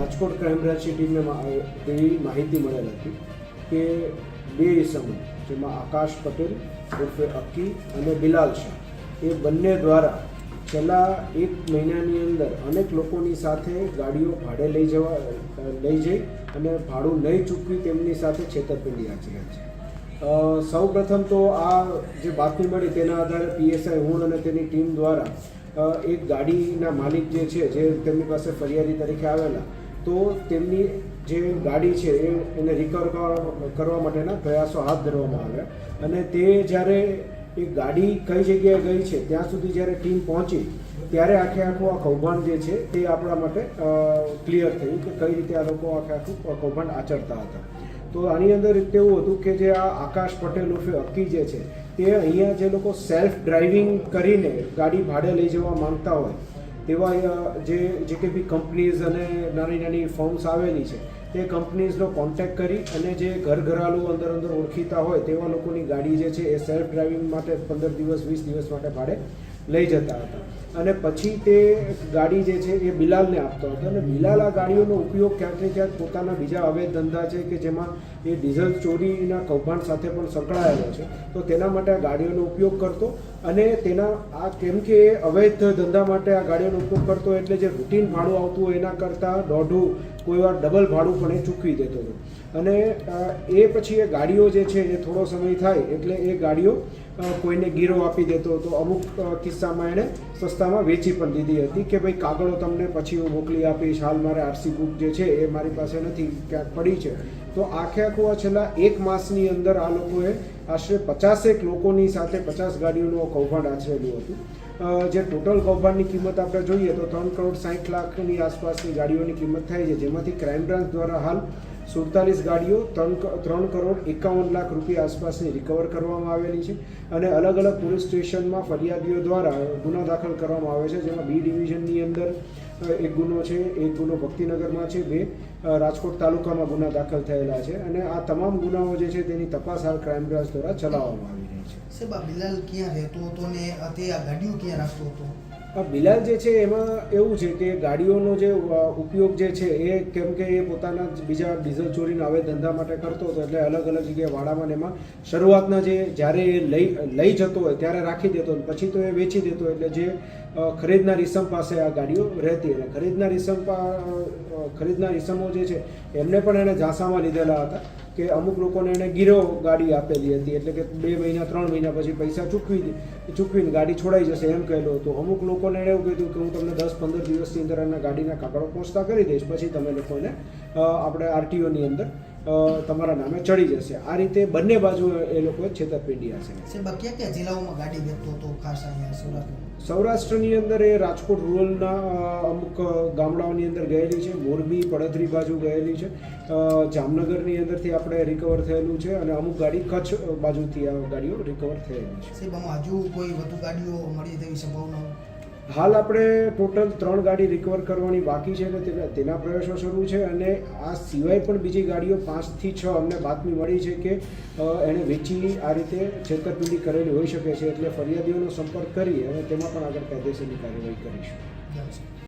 Rajkot crime બ્રાન્ચની ટીમને એવી માહિતી મળેલ હતી કે બે ઇસમો જેમાં આકાશ પટેલ ઉર્ફે અક્કી અને બિલાલ શાહ એ બંને દ્વારા છેલ્લા 1 મહિનાની અંદર અનેક લોકોની સાથે ગાડીઓ ભાડે લઈ જઈ અને ભાડું નહીં ચૂકવી તેમની સાથે છેતરપિંડી આચરેલ છે। સૌ પ્રથમ તો આ જે બાતમી મળી તેના આધારે પીએસઆઈ હુણ અને તેની ટીમ દ્વારા એક ગાડીના માલિક જે છે જે તેમની પાસે ફરિયાદી તરીકે આવેલા તો તેમની જે ગાડી છે એને રિકવર કરવા માટેના પ્રયાસો હાથ ધરવામાં આવ્યા અને તે જ્યારે એ ગાડી કઈ જગ્યાએ ગઈ છે ત્યાં સુધી જ્યારે ટીમ પહોંચી ત્યારે આખું આ કૌભાંડ જે છે તે આપણા માટે ક્લિયર થયું કે કઈ રીતે આ લોકો આખું કૌભાંડ આચરતા હતા। તો આની અંદર એવું હતું કે જે આ આકાશ પટેલ ઉર્ફે અક્કી જે છે તે અહીંયા જે લોકો સેલ્ફ ડ્રાઇવિંગ કરીને ગાડી ભાડે લઈ જવા માંગતા હોય તેવા જે કંઈ બી કંપનીઝ અને નાની ફર્મ્સ આવેલી છે તે કંપનીઝનો કોન્ટેક્ટ કરી અને જે ઘરઘરાલું અંદર ઓળખીતા હોય તેવા લોકોની ગાડી જે છે એ સેલ્ફ ડ્રાઇવિંગ માટે 15 દિવસ 20 દિવસ માટે ભાડે લઈ જતા હતા અને પછી તે ગાડી જે છે એ બિલાલને આપતો હતો અને બિલાલ આ ગાડીઓનો ઉપયોગ ક્યાંક ને ક્યાંક પોતાના બીજા અવૈધ ધંધા છે કે જેમાં એ ડીઝલ ચોરીના કૌભાંડ સાથે પણ સંકળાયેલો છે તો તેના માટે આ ગાડીઓનો ઉપયોગ કરતો અને તેના આ કેમ કે એ અવૈધ ધંધા માટે આ ગાડીઓનો ઉપયોગ કરતો એટલે જે રૂટીન ભાડું આવતું હોય એના કરતાં દોઢું કોઈ વાર ડબલ ભાડું પણ એ ચૂકવી દેતો હતો અને એ પછી એ ગાડીઓ જે છે એ થોડો સમય થાય એટલે એ ગાડીઓ કોઈને ગીરો આપી દેતો હતો। અમુક કિસ્સામાં એણે સસ્તામાં વેચી પણ દીધી હતી કે ભાઈ કાગળો તમને પછી હું મોકલી આપીશ, હાલ મારે આરસી બુક જે છે એ મારી પાસે નથી, ક્યાંક પડી છે। તો આખું આ છેલ્લા 1 માસની અંદર આ લોકોએ આશરે 50 લોકોની સાથે 50 ગાડીઓનું કૌભાંડ આચરેલું હતું। જે ટોટલ કૌભાંડની કિંમત આપણે જોઈએ તો 3,60,00,000ની આસપાસની ગાડીઓની કિંમત થાય છે, જેમાંથી ક્રાઇમ બ્રાન્ચ દ્વારા હાલ 47 ગાડીઓ 3,51,00,000 રૂપિયા આસપાસની રિકવર કરવામાં આવેલી છે અને અલગ અલગ પોલીસ સ્ટેશનમાં ફરિયાદીઓ દ્વારા ગુનો દાખલ કરવામાં આવે છે, જેમાં બી ડિવિઝનની અંદર એક ગુનો છે, એક ગુનો ભક્તિનગરમાં છે, 2 રાજકોટ તાલુકામાં ગુના દાખલ થયેલા છે અને આ તમામ ગુનાઓ જે છે તેની તપાસ હાલ ક્રાઇમ બ્રાન્ચ દ્વારા ચલાવવામાં આવી રહી છે। સાહેબ, આ બિલાલ ક્યાં રહેતો હતો ને તે આ ગાડીઓ ક્યાં રાખતો હતો? બિલાલ જે છે એમાં એવું છે કે ગાડીઓનો જે ઉપયોગ જે છે એ કેમ કે એ પોતાના બીજા ડીઝલ ચોરીના અવૈધ ધંધા માટે કરતો હતો એટલે અલગ જગ્યાએ વાડામાં એમાં શરૂઆતના જ્યારે એ લઈ જતો હોય ત્યારે રાખી દેતો પછી તો એ વેચી દેતો એટલે જે ખરીદનાર ઇસમ પાસે આ ગાડીઓ રહેતી અને ખરીદનાર ઇસમો જે છે એમને પણ એને ઝાંસામાં લીધેલા હતા કે અમુક લોકોને એને ગીરો ગાડી આપેલી હતી એટલે કે 2 મહિના 3 મહિના પછી પૈસા ચૂકવીને ગાડી છોડાઈ જશે એમ કહેલું હતું। અમુક લોકોને એને એવું કીધું કે હું તમને 10-15 દિવસની અંદર એના ગાડીના કાગળો પહોંચતા કરી દઈશ, પછી તમે લોકોને આપણે આરટીઓની અંદર તમારા નામે ચડી જશે। આ રીતે બંને બાજુ એ લોકોએ છેતરપિંડી હશે। સાહેબ, ક્યાં જિલ્લાઓમાં ગાડી વેચતો હતો ખાસ અહીંયા સૌરાષ્ટ્રની અંદર એ રાજકોટ રૂરલના અમુક ગામડાઓની અંદર ગયેલી છે, મોરબી પડધરી બાજુ ગયેલી છે, જામનગરની અંદરથી આપણે રિકવર થયેલું છે અને અમુક ગાડી કચ્છ બાજુથી આ ગાડીઓ રિકવર થયેલી છે। સાહેબ, આમાં હજુ કોઈ વધુ ગાડીઓ મળી તેવી સંભાવના? હાલ આપણે ટોટલ 3 ગાડી રિકવર કરવાની બાકી છે અને તેના પ્રયાસો શરૂ છે અને આ સિવાય પણ બીજી ગાડીઓ 5 થી 6 અમને બાતમી મળી છે કે એણે વેચી આ રીતે છેતરપિંડી કરેલી હોઈ શકે છે, એટલે ફરિયાદીઓનો સંપર્ક કરી અને તેમાં પણ આગળ કાયદેસરની કાર્યવાહી કરીશું।